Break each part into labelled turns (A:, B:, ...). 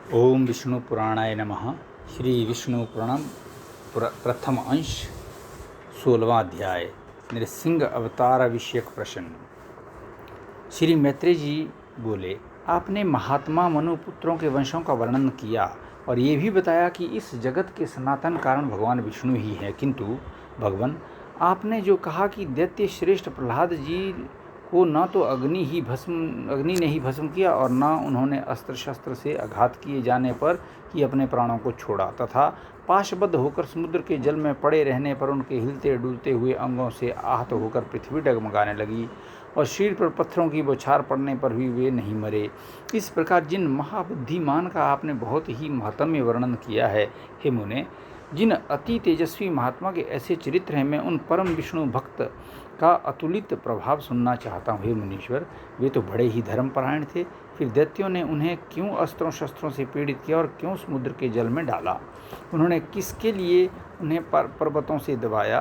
A: ओम विष्णु पुराणाय नमः। श्री विष्णु पुराण प्रथम अंश 16वां अध्याय नृसिंह अवतार विषयक प्रश्न। श्री मैत्रेय जी बोले, आपने महात्मा मनुपुत्रों के वंशों का वर्णन किया और ये भी बताया कि इस जगत के सनातन कारण भगवान विष्णु ही हैं। किंतु भगवान, आपने जो कहा कि दैत्य श्रेष्ठ प्रहलाद जी को न तो अग्नि ने ही भस्म किया और न उन्होंने अस्त्र शस्त्र से आघात किए जाने पर ही अपने प्राणों को छोड़ा, तथा पाशबद्ध होकर समुद्र के जल में पड़े रहने पर उनके हिलते डुलते हुए अंगों से आहत होकर पृथ्वी डगमगाने लगी और शरीर पर पत्थरों की बौछार पड़ने पर भी वे नहीं मरे। इस प्रकार जिन महाबुद्धिमान का आपने बहुत ही महत्म्य वर्णन किया है, हे मुने, जिन अति तेजस्वी महात्मा के ऐसे चरित्र हैं, मैं उन परम विष्णु भक्त का अतुलित प्रभाव सुनना चाहता हूँ। हे मुनीश्वर, वे तो बड़े ही धर्मपरायण थे, फिर दैत्यों ने उन्हें क्यों अस्त्रों शस्त्रों से पीड़ित किया और क्यों समुद्र के जल में डाला? उन्होंने किसके लिए उन्हें पर्वतों से दबाया?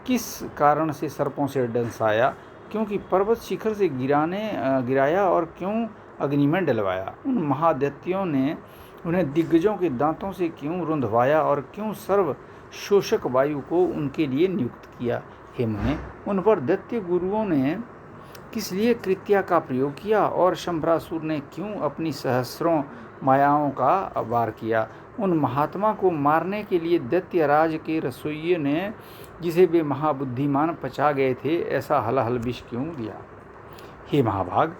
A: किस कारण से सर्पों से डंसाया? क्योंकि पर्वत शिखर से गिराया और क्यों अग्नि में डलवाया? उन महादैत्यों ने उन्हें दिग्गजों के दांतों से क्यों रुंधवाया और क्यों सर्व शोषक वायु को उनके लिए नियुक्त किया? हे मुने, उन पर दैत्य गुरुओं ने किस लिए कृत्या का प्रयोग किया और शंभरासुर ने क्यों अपनी सहस्रों मायाओं का वार किया? उन महात्मा को मारने के लिए दैत्यराज के रसोइये ने, जिसे वे महाबुद्धिमान पचा गए थे, ऐसा हलाहल विष क्यों दिया? हे महाभाग,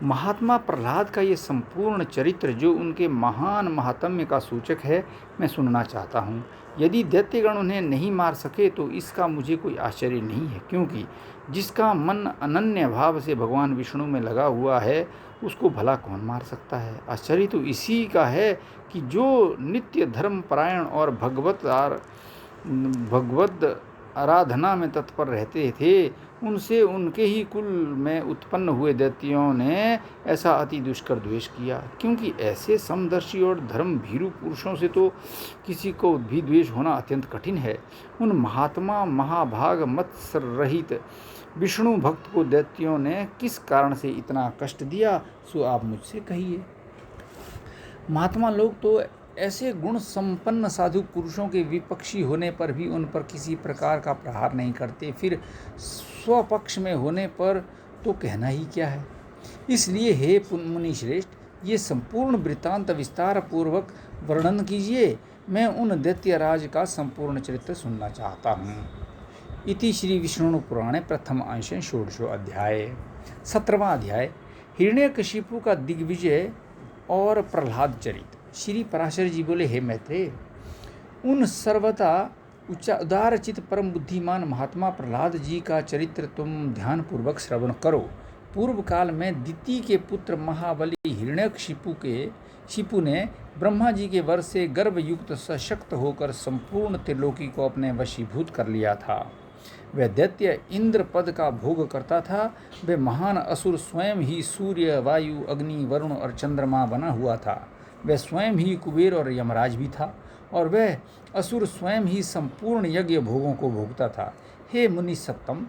A: महात्मा प्रहलाद का ये संपूर्ण चरित्र, जो उनके महान महात्म्य का सूचक है, मैं सुनना चाहता हूँ। यदि दैत्यगण उन्हें नहीं मार सके तो इसका मुझे कोई आश्चर्य नहीं है, क्योंकि जिसका मन अनन्य भाव से भगवान विष्णु में लगा हुआ है, उसको भला कौन मार सकता है? आश्चर्य तो इसी का है कि जो नित्य धर्मपरायण और भगवत आराधना में तत्पर रहते थे, उनसे उनके ही कुल में उत्पन्न हुए दैत्यों ने ऐसा अति दुष्कर द्वेष किया। क्योंकि ऐसे समदर्शी और धर्म भीरु पुरुषों से तो किसी को भी द्वेष होना अत्यंत कठिन है। उन महात्मा महाभाग मत्सर रहित विष्णु भक्त को दैत्यों ने किस कारण से इतना कष्ट दिया, सो आप मुझसे कहिए। महात्मा लोग तो ऐसे गुण संपन्न साधु पुरुषों के विपक्षी होने पर भी उन पर किसी प्रकार का प्रहार नहीं करते, फिर स्वपक्ष में होने पर तो कहना ही क्या है। इसलिए हे मुनि श्रेष्ठ, ये संपूर्ण वृत्तांत विस्तार पूर्वक वर्णन कीजिए। मैं उन दैत्यराज का संपूर्ण चरित्र सुनना चाहता हूँ। इति श्री विष्णु पुराणे प्रथम अंश 16वां अध्याय। 17वां अध्याय हिरण्यकशिपु का दिग्विजय और प्रहलाद चरित्र। श्री पराशर जी बोले, हे मैत्रेय, उन सर्वथा उदारचित परम बुद्धिमान महात्मा प्रहलाद जी का चरित्र तुम ध्यान पूर्वक श्रवण करो। पूर्व काल में दिति के पुत्र महाबली हिरण्यकशिपु ने ब्रह्मा जी के वर से गर्भयुक्त सशक्त होकर संपूर्ण त्रिलोकी को अपने वशीभूत कर लिया था। वह दैत्य इंद्र पद का भोग करता था। वह महान असुर स्वयं ही सूर्य, वायु, अग्नि, वरुण और चंद्रमा बना हुआ था। वह स्वयं ही कुबेर और यमराज भी था, और वह असुर स्वयं ही संपूर्ण यज्ञ भोगों को भोगता था। हे मुनि सत्तम,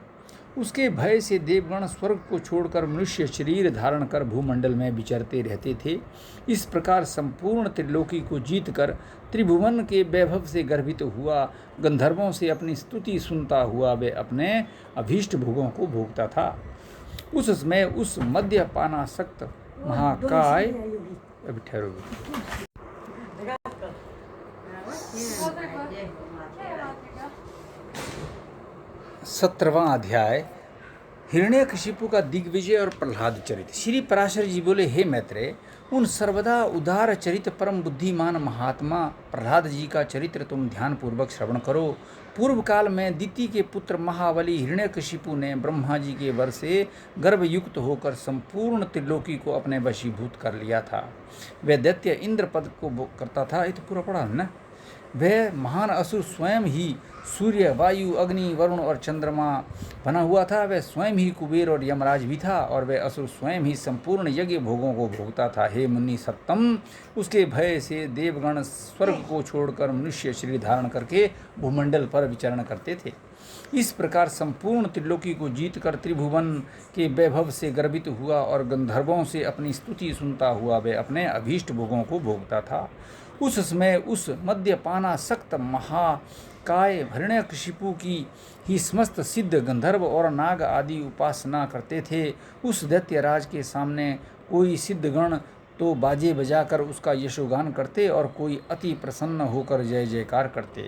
A: उसके भय से देवगण स्वर्ग को छोड़कर मनुष्य शरीर धारण कर भूमंडल में विचरते रहते थे। इस प्रकार संपूर्ण त्रिलोकी को जीतकर त्रिभुवन के वैभव से गर्भित हुआ गंधर्वों से अपनी स्तुति सुनता हुआ वे अपने अभीष्ट भोगों को भोगता था। उस समय उस मद्यपानासक्त महाकाय अभी ठहरो। 17वां अध्याय हिरण्यकशिपु का दिग्विजय और प्रहलाद चरित्र। श्री पराशर जी बोले, हे मैत्रेय, उन सर्वदा उदार चरित परम बुद्धिमान महात्मा प्रहलाद जी का चरित्र तुम ध्यान पूर्वक श्रवण करो। पूर्व काल में दिति के पुत्र महाबली हिरण्यकशिपु ने ब्रह्मा जी के वर से गर्भयुक्त होकर संपूर्ण त्रिलोकी को अपने वशीभूत कर लिया था। वह दैत्य इंद्र पद को करता था। ये तो पूरा पढ़ा है ना। वह महान असुर स्वयं ही सूर्य, वायु, अग्नि, वरुण और चंद्रमा बना हुआ था। वह स्वयं ही कुबेर और यमराज भी था, और वह असुर स्वयं ही संपूर्ण यज्ञ भोगों को भोगता था। हे मुनि सत्तम, उसके भय से देवगण स्वर्ग को छोड़कर मनुष्य शरीर धारण करके भूमंडल पर विचरण करते थे। इस प्रकार संपूर्ण त्रिलोकी को जीतकर त्रिभुवन के वैभव से गर्वित हुआ और गंधर्वों से अपनी स्तुति सुनता हुआ वे अपने अभीष्ट भोगों को भोगता था। उस समय उस मद्यपानासक्त महाकाय हिरण्यकशिपु की ही समस्त सिद्ध गंधर्व और नाग आदि उपासना करते थे। उस दैत्यराज के सामने कोई सिद्धगण तो बाजे बजाकर उसका यशोगान करते और कोई अति प्रसन्न होकर जय जयकार करते,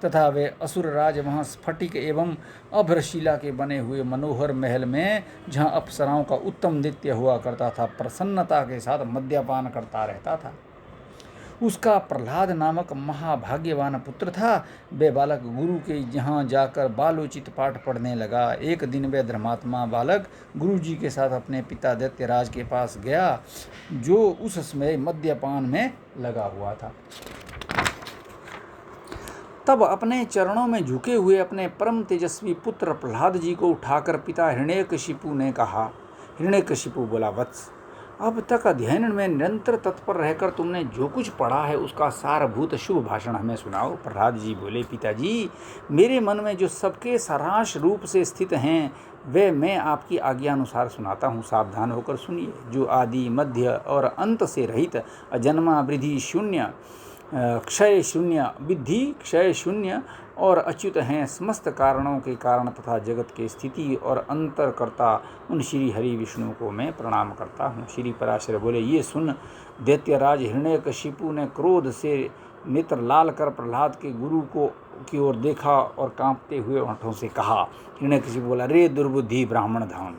A: तथा वे असुरराज वहाँ स्फटिक एवं अभ्रशिला के बने हुए मनोहर महल में, जहाँ अप्सराओं का उत्तम नृत्य हुआ करता था, प्रसन्नता के साथ मद्यपान करता रहता था। उसका प्रहलाद नामक महाभाग्यवान पुत्र था। वह बालक गुरु के यहाँ जाकर बालोचित पाठ पढ़ने लगा। एक दिन वह धर्मात्मा बालक गुरु जी के साथ अपने पिता दैत्यराज के पास गया, जो उस समय मद्यपान में लगा हुआ था। तब अपने चरणों में झुके हुए अपने परम तेजस्वी पुत्र प्रहलाद जी को उठाकर पिता हिरण्यकशिपु ने कहा। हिरण्यकशिपु बोला, वत्स, अब तक अध्ययन में निरंतर तत्पर रहकर तुमने जो कुछ पढ़ा है उसका सारभूत शुभ भाषण हमें सुनाओ। प्रहलाद जी बोले, पिताजी, मेरे मन में जो सबके सारांश रूप से स्थित हैं वे मैं आपकी आज्ञा अनुसार सुनाता हूँ। सावधान होकर सुनिए। जो आदि मध्य और अंत से रहित अजन्मा वृद्धि शून्य क्षय शून्य विद्धि क्षय शून्य और अच्युत हैं, समस्त कारणों के कारण तथा जगत के स्थिति और अंतरकर्ता उन श्री हरि विष्णु को मैं प्रणाम करता हूँ। श्री पराशर बोले, ये सुन दैत्यराज हिरण्यकशिपु ने क्रोध से नेत्र लाल कर प्रहलाद के गुरु को की ओर देखा और कांपते हुए होठों से कहा। हिरण्यकशिपु बोला, रे दुर्बुद्धि ब्राह्मण धाम,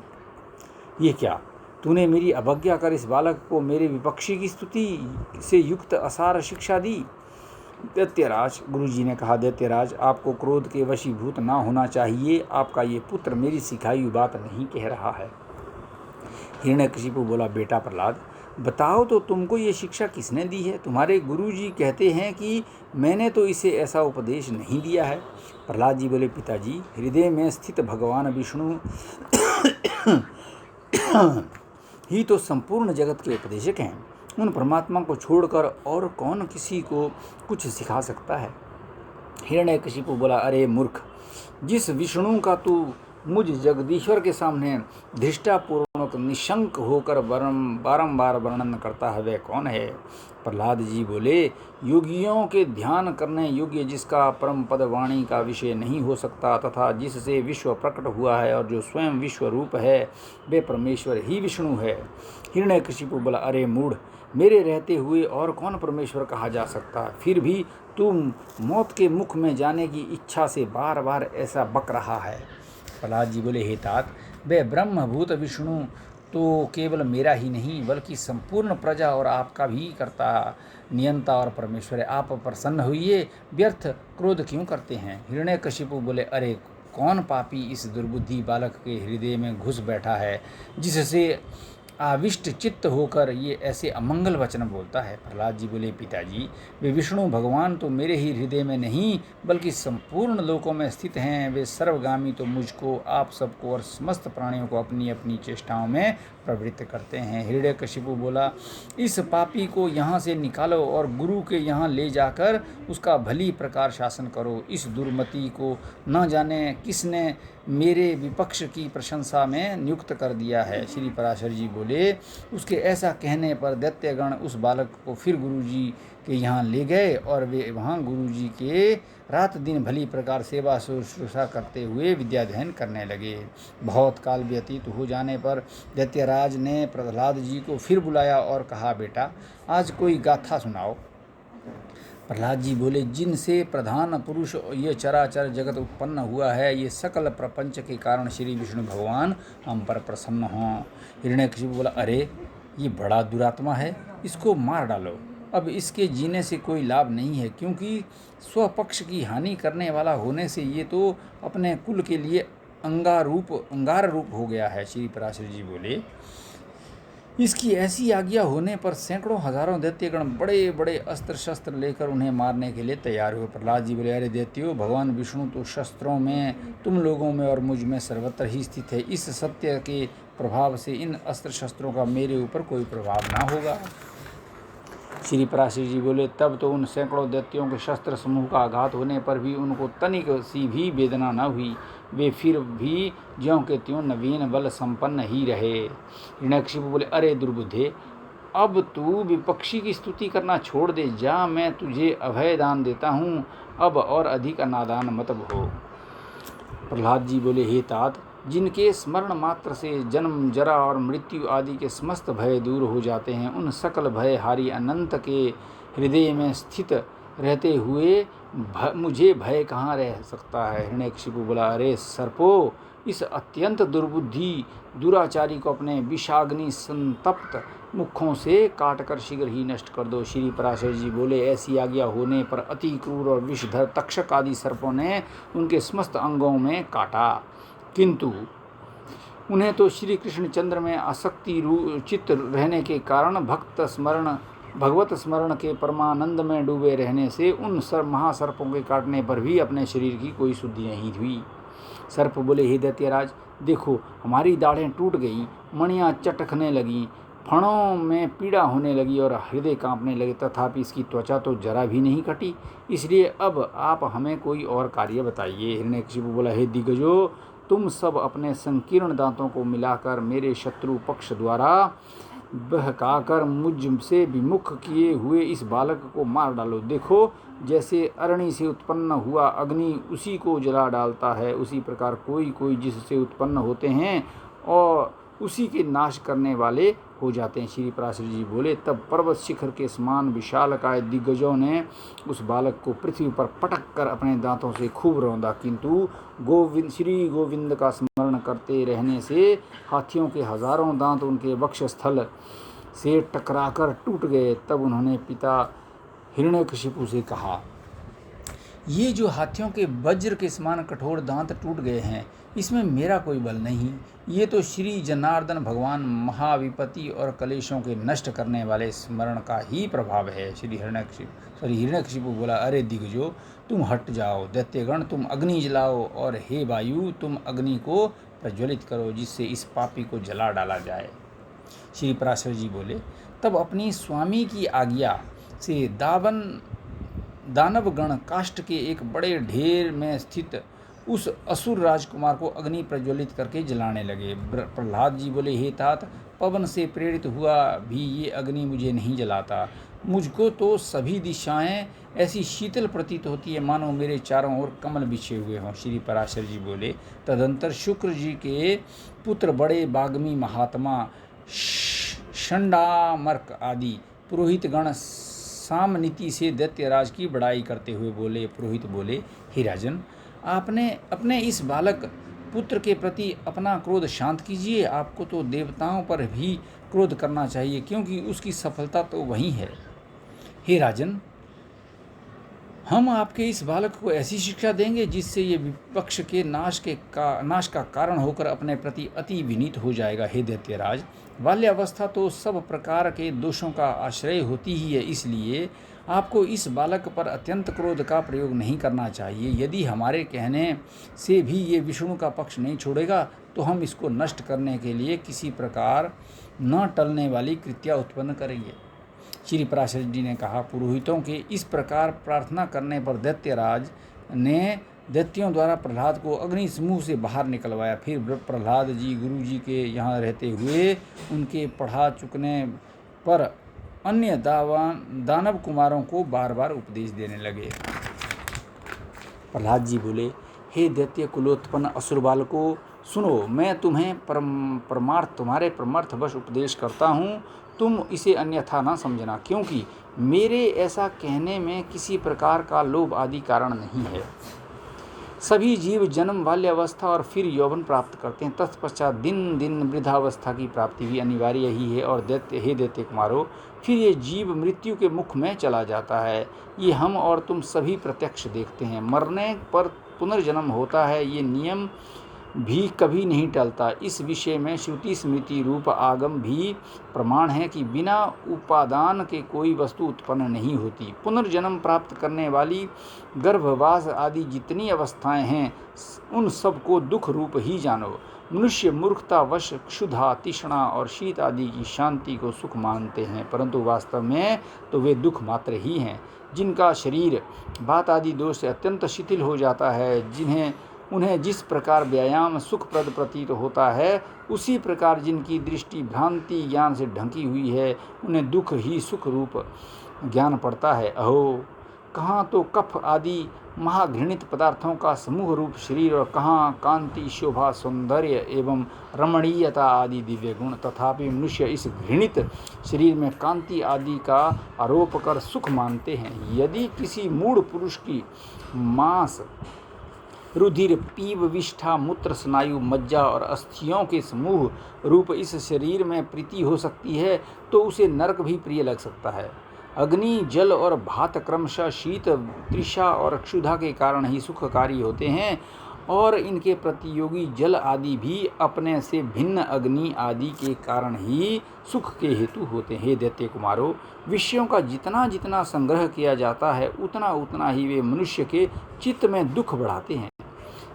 A: ये क्या तूने मेरी अवज्ञा कर इस बालक को मेरे विपक्षी की स्तुति से युक्त असार शिक्षा दी। दैत्यराज, गुरुजी ने कहा, दैत्यराज, आपको क्रोध के वशीभूत ना होना चाहिए। आपका ये पुत्र मेरी सिखाई हुई बात नहीं कह रहा है। हिरण्यकशिपु बोला, बेटा प्रहलाद, बताओ तो तुमको ये शिक्षा किसने दी है? तुम्हारे गुरुजी कहते हैं कि मैंने तो इसे ऐसा उपदेश नहीं दिया है। प्रहलाद जी बोले, पिताजी, हृदय में स्थित भगवान विष्णु ही तो संपूर्ण जगत के उपदेशक हैं। उन परमात्मा को छोड़कर और कौन किसी को कुछ सिखा सकता है? हिरण्यकशिपु बोला, अरे मूर्ख, जिस विष्णु का तू मुझ जगदीश्वर के सामने धृष्टापूर्वक निशंक होकर बारंबार वर्णन करता है, वह कौन है? प्रहलाद जी बोले, योगियों के ध्यान करने योग्य, जिसका परम पद वाणी का विषय नहीं हो सकता तथा जिससे विश्व प्रकट हुआ है और जो स्वयं विश्व रूप है, वे परमेश्वर ही विष्णु है। हिरण्यकशिपु बोला, अरे मूढ़, मेरे रहते हुए और कौन परमेश्वर कहा जा सकता? फिर भी तुम मौत के मुख में जाने की इच्छा से बार बार ऐसा बक रहा है। प्रहलाद जी बोले, हे तात, वह ब्रह्मभूत विष्णु तो केवल मेरा ही नहीं बल्कि संपूर्ण प्रजा और आपका भी कर्ता, नियंता और परमेश्वर है। आप प्रसन्न होइए, व्यर्थ क्रोध क्यों करते हैं? हिरण्यकशिपु बोले, अरे कौन पापी इस दुर्बुद्धि बालक के हृदय में घुस बैठा है, जिससे आविष्ट चित्त होकर ये ऐसे अमंगल वचन बोलता है? प्रहलाद जी बोले, पिताजी, वे विष्णु भगवान तो मेरे ही हृदय में नहीं बल्कि संपूर्ण लोकों में स्थित हैं। वे सर्वगामी तो मुझको, आप सबको और समस्त प्राणियों को अपनी अपनी चेष्टाओं में प्रवृत्त करते हैं। हिरण्यकशिपु बोला, इस पापी को यहाँ से निकालो और गुरु के यहाँ ले जाकर उसका भली प्रकार शासन करो। इस दुर्मति को न जाने किसने मेरे विपक्ष की प्रशंसा में नियुक्त कर दिया है। श्री पराशर जी बोले, उसके ऐसा कहने पर दैत्यगण उस बालक को फिर गुरुजी के यहाँ ले गए और वे वहाँ गुरुजी के रात दिन भली प्रकार सेवा शुश्रूषा करते हुए विद्याध्ययन करने लगे। बहुत काल व्यतीत हो जाने पर दैत्यराज ने प्रहलाद जी को फिर बुलाया और कहा, बेटा, आज कोई गाथा सुनाओ। प्रहलाद जी बोले, जिनसे प्रधान पुरुष ये चराचर जगत उत्पन्न हुआ है, ये सकल प्रपंच के कारण श्री विष्णु भगवान हम पर प्रसन्न हों। हिरण्यकशिपु बोला, अरे ये बड़ा दुरात्मा है, इसको मार डालो। अब इसके जीने से कोई लाभ नहीं है, क्योंकि स्वपक्ष की हानि करने वाला होने से ये तो अपने कुल के लिए अंगार रूप हो गया है। श्री पराशर जी बोले, इसकी ऐसी आज्ञा होने पर सैकड़ों हजारों दैत्यगण बड़े बड़े अस्त्र शस्त्र लेकर उन्हें मारने के लिए तैयार हुए। प्रहलाद जी बोले, अरे दैत्यों, भगवान विष्णु तो शस्त्रों में, तुम लोगों में और मुझ में सर्वत्र ही स्थित है। इस सत्य के प्रभाव से इन अस्त्र शस्त्रों का मेरे ऊपर कोई प्रभाव ना होगा। श्री पराशर जी बोले, तब तो उन सैकड़ों दैत्यों के शस्त्र समूह का आघात होने पर भी उनको तनिक सी भी वेदना न हुई। वे फिर भी ज्यों के त्यों नवीन बल संपन्न ही रहे। हिरण्यकशिपु बोले, अरे दुर्बुद्धे, अब तू विपक्षी की स्तुति करना छोड़ दे, जा, मैं तुझे अभय दान देता हूँ, अब और अधिक नादान मत हो। प्रहलाद जी बोले, हे तात, जिनके स्मरण मात्र से जन्म, जरा और मृत्यु आदि के समस्त भय दूर हो जाते हैं, उन सकल भय हारी अनंत के हृदय में स्थित रहते हुए मुझे भय कहाँ रह सकता है। हिरण्यकशिपु बोला, अरे सर्पो, इस अत्यंत दुर्बुद्धि दुराचारी को अपने विषाग्नि संतप्त मुखों से काटकर शीघ्र ही नष्ट कर दो। श्री पराशर जी बोले, ऐसी आज्ञा होने पर अति क्रूर और विषधर तक्षक आदि सर्पों ने उनके समस्त अंगों में काटा, किंतु उन्हें तो श्री कृष्णचंद्र में आसक्ति चित्त रहने के कारण भगवत स्मरण के परमानंद में डूबे रहने से उन महासर्पों के काटने पर भी अपने शरीर की कोई शुद्धि नहीं हुई। सर्प बोले, हे दैत्यराज, देखो, हमारी दाढ़ें टूट गई, मणियाँ चटकने लगी, फणों में पीड़ा होने लगी और हृदय कांपने लगे, तथापि इसकी त्वचा तो जरा भी नहीं कटी। इसलिए अब आप हमें कोई और कार्य बताइए। हिरण्यकशिपु बोला, हे दिग्गजो, तुम सब अपने संकीर्ण दांतों को मिलाकर मेरे शत्रु पक्ष द्वारा बहकाकर मुझसे विमुख किए हुए इस बालक को मार डालो। देखो, जैसे अरणि से उत्पन्न हुआ अग्नि उसी को जला डालता है, उसी प्रकार कोई जिससे उत्पन्न होते हैं और उसी के नाश करने वाले हो जाते हैं। श्री पराशर जी बोले, तब पर्वत शिखर के समान विशालकाय दिग्गजों ने उस बालक को पृथ्वी पर पटक कर अपने दांतों से खूब रौंदा, किंतु श्री गोविंद का स्मरण करते रहने से हाथियों के हजारों दांत उनके वक्षस्थल से टकराकर टूट गए। तब उन्होंने पिता हिरण्यकशिपु से कहा, ये जो हाथियों के वज्र के समान कठोर दांत टूट गए हैं, इसमें मेरा कोई बल नहीं, ये तो श्री जनार्दन भगवान महाविपत्ति और कलेशों के नष्ट करने वाले स्मरण का ही प्रभाव है। हिरण्यकशिपु बोला, अरे दिग्गजो, तुम हट जाओ, दैत्यगण तुम अग्नि जलाओ, और हे वायु, तुम अग्नि को प्रज्वलित करो, जिससे इस पापी को जला डाला जाए। श्री पराशर जी बोले, तब अपनी स्वामी की आज्ञा से दानवगण काष्ठ के एक बड़े ढेर में स्थित उस असुर राजकुमार को अग्नि प्रज्वलित करके जलाने लगे। प्रहलाद जी बोले, हे तात, पवन से प्रेरित हुआ भी ये अग्नि मुझे नहीं जलाता, मुझको तो सभी दिशाएं ऐसी शीतल प्रतीत होती है मानो मेरे चारों ओर कमल बिछे हुए हों। श्री पराशर जी बोले, तदंतर शुक्र जी के पुत्र बड़े बाग्मी महात्मा षंडामर्क आदि पुरोहितगण सामनीति से दैत्यराज की बड़ाई करते हुए बोले। पुरोहित बोले, हे राजन, आपने अपने इस बालक पुत्र के प्रति अपना क्रोध शांत कीजिए, आपको तो देवताओं पर भी क्रोध करना चाहिए, क्योंकि उसकी सफलता तो वही है। हे राजन, हम आपके इस बालक को ऐसी शिक्षा देंगे जिससे ये विपक्ष के नाश का कारण होकर अपने प्रति अति विनीत हो जाएगा। हे दैत्यराज, बाल्यावस्था तो सब प्रकार के दोषों का आश्रय होती ही है, इसलिए आपको इस बालक पर अत्यंत क्रोध का प्रयोग नहीं करना चाहिए। यदि हमारे कहने से भी ये विष्णु का पक्ष नहीं छोड़ेगा तो हम इसको नष्ट करने के लिए किसी प्रकार न टलने वाली कृत्या उत्पन्न करेंगे। श्री पराशर जी ने कहा, पुरोहितों के इस प्रकार प्रार्थना करने पर दैत्यराज ने दैत्यों द्वारा प्रहलाद को अग्नि समूह से बाहर निकलवाया। फिर प्रहलाद जी गुरु जी के यहाँ रहते हुए उनके पढ़ा चुकने पर अन्य दानव कुमारों को बार बार उपदेश देने लगे। प्रहलाद जी बोले, हे दैत्य कुलोत्पन्न असुर बालकों, सुनो, मैं तुम्हें तुम्हारे परमार्थवश उपदेश करता हूँ, तुम इसे अन्यथा न समझना, क्योंकि मेरे ऐसा कहने में किसी प्रकार का लोभ आदि कारण नहीं है। सभी जीव जन्म, बाल्यावस्था और फिर यौवन प्राप्त करते हैं, तत्पश्चात दिन दिन वृद्धावस्था की प्राप्ति भी अनिवार्य ही है। और हे दैत्य कुमारो, फिर ये जीव मृत्यु के मुख में चला जाता है, ये हम और तुम सभी प्रत्यक्ष देखते हैं। मरने पर पुनर्जन्म होता है, ये नियम भी कभी नहीं टलता। इस विषय में श्रुति स्मृति रूप आगम भी प्रमाण है कि बिना उपादान के कोई वस्तु उत्पन्न नहीं होती। पुनर्जन्म प्राप्त करने वाली गर्भवास आदि जितनी अवस्थाएं हैं, उन सबको दुख रूप ही जानो। मनुष्य मूर्खतावश क्षुधा, तृष्णा और शीत आदि की शांति को सुख मानते हैं, परंतु वास्तव में तो वे दुख मात्र ही हैं। जिनका शरीर वात आदि दोष से अत्यंत शिथिल हो जाता है, जिन्हें उन्हें जिस प्रकार व्यायाम सुखप्रद प्रतीत होता है, उसी प्रकार जिनकी दृष्टि भ्रांति ज्ञान से ढकी हुई है, उन्हें दुख ही सुख रूप ज्ञान पड़ता है। अहो, कहाँ तो कफ आदि महाघृणित पदार्थों का समूह रूप शरीर और कहाँ कांति शोभा सौंदर्य एवं रमणीयता आदि दिव्य गुण। तथापि मनुष्य इस घृणित शरीर में कांति आदि का आरोप कर सुख मानते हैं। यदि किसी मूढ़ पुरुष की मांस रुधिर पीव विष्ठा मूत्र स्नायु मज्जा और अस्थियों के समूह रूप इस शरीर में प्रीति हो सकती है, तो उसे नरक भी प्रिय लग सकता है। अग्नि जल और भात क्रमशः शीत तृषा और क्षुधा के कारण ही सुखकारी होते हैं, और इनके प्रतियोगी जल आदि भी अपने से भिन्न अग्नि आदि के कारण ही सुख के हेतु होते हैं। हे दैत्य कुमारों, विषयों का जितना जितना संग्रह किया जाता है, उतना उतना ही वे मनुष्य के चित्त में दुख बढ़ाते हैं।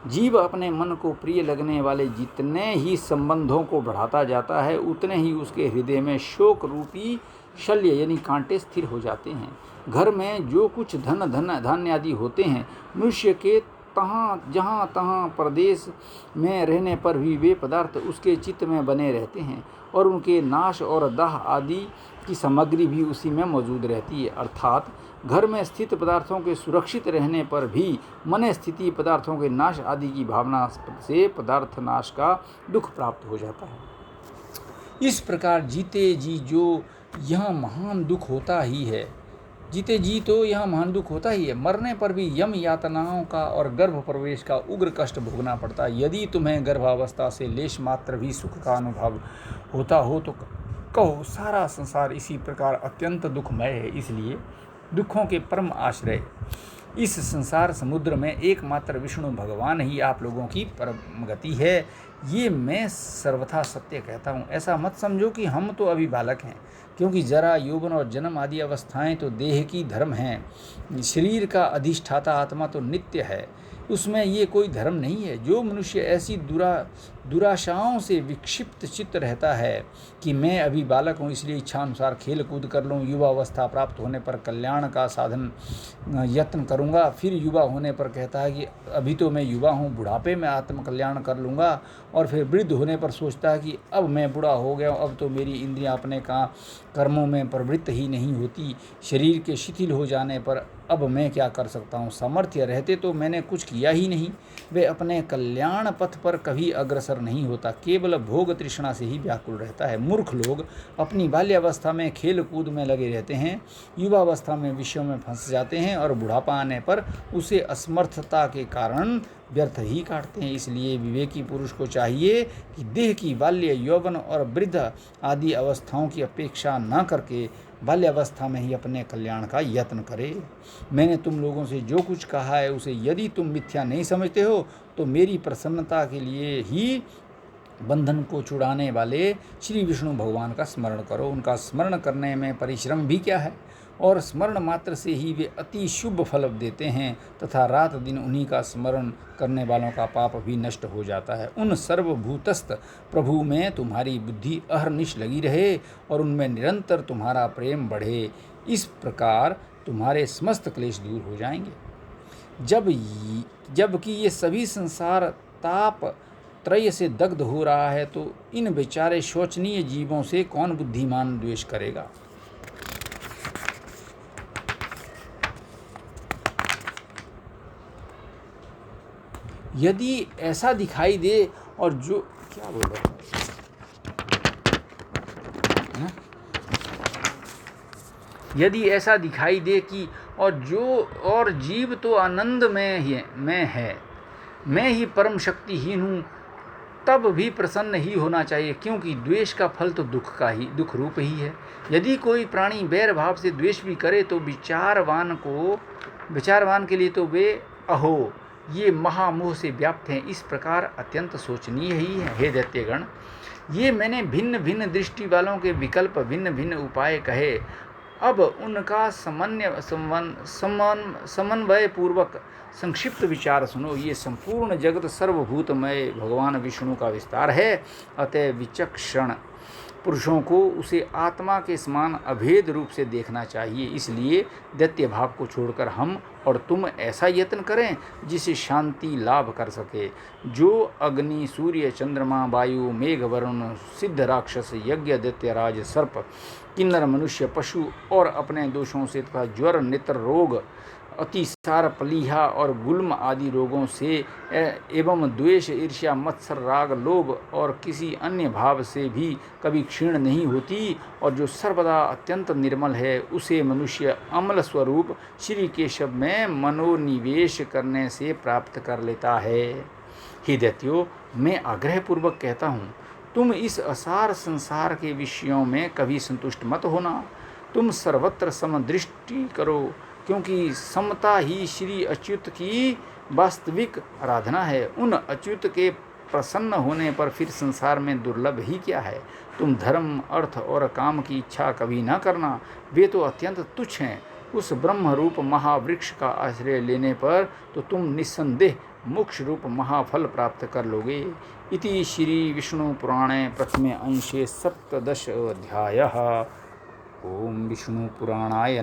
A: जीव अपने मन को प्रिय लगने वाले जितने ही संबंधों को बढ़ाता जाता है, उतने ही उसके हृदय में शोक रूपी शल्य यानी कांटे स्थिर हो जाते हैं। घर में जो कुछ धान्य आदि होते हैं, मनुष्य के जहाँ तहाँ प्रदेश में रहने पर भी वे पदार्थ उसके चित्त में बने रहते हैं, और उनके नाश और दाह आदि की सामग्री भी उसी में मौजूद रहती है। अर्थात घर में स्थित पदार्थों के सुरक्षित रहने पर भी मन स्थिति पदार्थों के नाश आदि की भावना से पदार्थ नाश का दुख प्राप्त हो जाता है। इस प्रकार जीते जी जो यह महान दुख होता ही है, जीते जी तो यह महान दुख होता ही है। मरने पर भी यम यातनाओं का और गर्भ प्रवेश का उग्र कष्ट भोगना पड़ता है। यदि तुम्हें गर्भावस्था से लेश मात्र भी सुख का अनुभव होता हो तो कहो, सारा संसार इसी प्रकार अत्यंत दुखमय है। इसलिए दुखों के परम आश्रय इस संसार समुद्र में एकमात्र विष्णु भगवान ही आप लोगों की परम गति है। ये मैं सर्वथा सत्य कहता हूँ। ऐसा मत समझो कि हम तो अभी बालक हैं, क्योंकि जरा यौवन और जन्म आदि अवस्थाएं तो देह की धर्म हैं। शरीर का अधिष्ठाता आत्मा तो नित्य है, उसमें ये कोई धर्म नहीं है। जो मनुष्य ऐसी दुराशाओं से विक्षिप्त चित्त रहता है कि मैं अभी बालक हूँ, इसलिए इच्छानुसार खेल कूद कर लूँ, युवा अवस्था प्राप्त होने पर कल्याण का साधन यत्न करूँगा, फिर युवा होने पर कहता है कि अभी तो मैं युवा हूँ, बुढ़ापे में आत्म कल्याण कर लूँगा, और फिर वृद्ध होने पर सोचता है कि अब मैं बूढ़ा हो गया हूँ, अब तो मेरी इंद्रियाँ अपने कर्मों में प्रवृत्त ही नहीं होती, शरीर के शिथिल हो जाने पर अब मैं क्या कर सकता हूँ, सामर्थ्य रहते तो मैंने कुछ किया ही नहीं। वे अपने कल्याण पथ पर कभी अग्रसर नहीं होता, केवल भोग तृष्णा से ही व्याकुल रहता है। मूर्ख लोग अपनी बाल्यावस्था में खेल कूद में लगे रहते हैं, युवावस्था में विषयों में फंस जाते हैं, और बुढ़ापा आने पर उसे असमर्थता के कारण व्यर्थ ही काटते हैं। इसलिए विवेकी पुरुष को चाहिए कि देह की बाल्य यौवन और वृद्ध आदि अवस्थाओं की अपेक्षा न करके बाल्यावस्था में ही अपने कल्याण का यत्न करे। मैंने तुम लोगों से जो कुछ कहा है उसे यदि तुम मिथ्या नहीं समझते हो तो मेरी प्रसन्नता के लिए ही बंधन को छुड़ाने वाले श्री विष्णु भगवान का स्मरण करो। उनका स्मरण करने में परिश्रम भी क्या है, और स्मरण मात्र से ही वे अति शुभ फल देते हैं, तथा रात दिन उन्हीं का स्मरण करने वालों का पाप भी नष्ट हो जाता है। उन सर्वभूतस्थ प्रभु में तुम्हारी बुद्धि अहर्निश लगी रहे और उनमें निरंतर तुम्हारा प्रेम बढ़े। इस प्रकार तुम्हारे समस्त क्लेश दूर हो जाएंगे। जबकि ये सभी संसार ताप त्रय से दग्ध हो रहा है, तो इन बेचारे शोचनीय जीवों से कौन बुद्धिमान द्वेष करेगा। यदि ऐसा दिखाई दे और जो क्या बोल रहा है, यदि ऐसा दिखाई दे कि और जीव तो आनंद में है, मैं ही परम शक्तिहीन हूँ, तब भी प्रसन्न ही होना चाहिए, क्योंकि द्वेष का फल तो दुख रूप ही है। यदि कोई प्राणी बैर भाव से द्वेष भी करे तो विचारवान के लिए तो वे अहो ये महामोह से व्याप्त हैं। इस प्रकार अत्यंत सोचनीय ही है। हे दैत्यगण, ये मैंने भिन्न भिन्न दृष्टि वालों के विकल्प भिन्न भिन्न उपाय कहे, अब उनका समन्वय पूर्वक संक्षिप्त विचार सुनो। ये संपूर्ण जगत सर्वभूतमय भगवान विष्णु का विस्तार है, अतः विचक्षण पुरुषों को उसे आत्मा के समान अभेद रूप से देखना चाहिए। इसलिए दैत्य भाव को छोड़कर हम और तुम ऐसा यत्न करें जिसे शांति लाभ कर सके। जो अग्नि, सूर्य, चंद्रमा, वायु, मेघ, वरुण, सिद्ध, राक्षस, यज्ञ, दैत्यराज, सर्प, किन्नर, मनुष्य, पशु और अपने दोषों से तथा ज्वर, नेत्र रोग, अतिसार, प्लीहा और गुल्म आदि रोगों से एवं द्वेष, ईर्ष्या, मत्सर, राग, लोभ और किसी अन्य भाव से भी कभी क्षीण नहीं होती, और जो सर्वदा अत्यंत निर्मल है, उसे मनुष्य अमल स्वरूप श्री केशव में मनोनिवेश करने से प्राप्त कर लेता है। हे दैत्यो, मैं आग्रहपूर्वक कहता हूँ, तुम इस असार संसार के विषयों में कभी संतुष्ट मत होना। तुम सर्वत्र समदृष्टि करो, क्योंकि समता ही श्री अच्युत की वास्तविक आराधना है। उन अच्युत के प्रसन्न होने पर फिर संसार में दुर्लभ ही क्या है। तुम धर्म, अर्थ और काम की इच्छा कभी न करना, वे तो अत्यंत तुच्छ हैं। उस ब्रह्म रूप महावृक्ष का आश्रय लेने पर तो तुम निस्संदेह मोक्ष रूप महाफल प्राप्त कर लोगे। इति श्री विष्णु पुराणे प्रथमे अंशे 17 अध्यायः। ओम विष्णु पुराणाय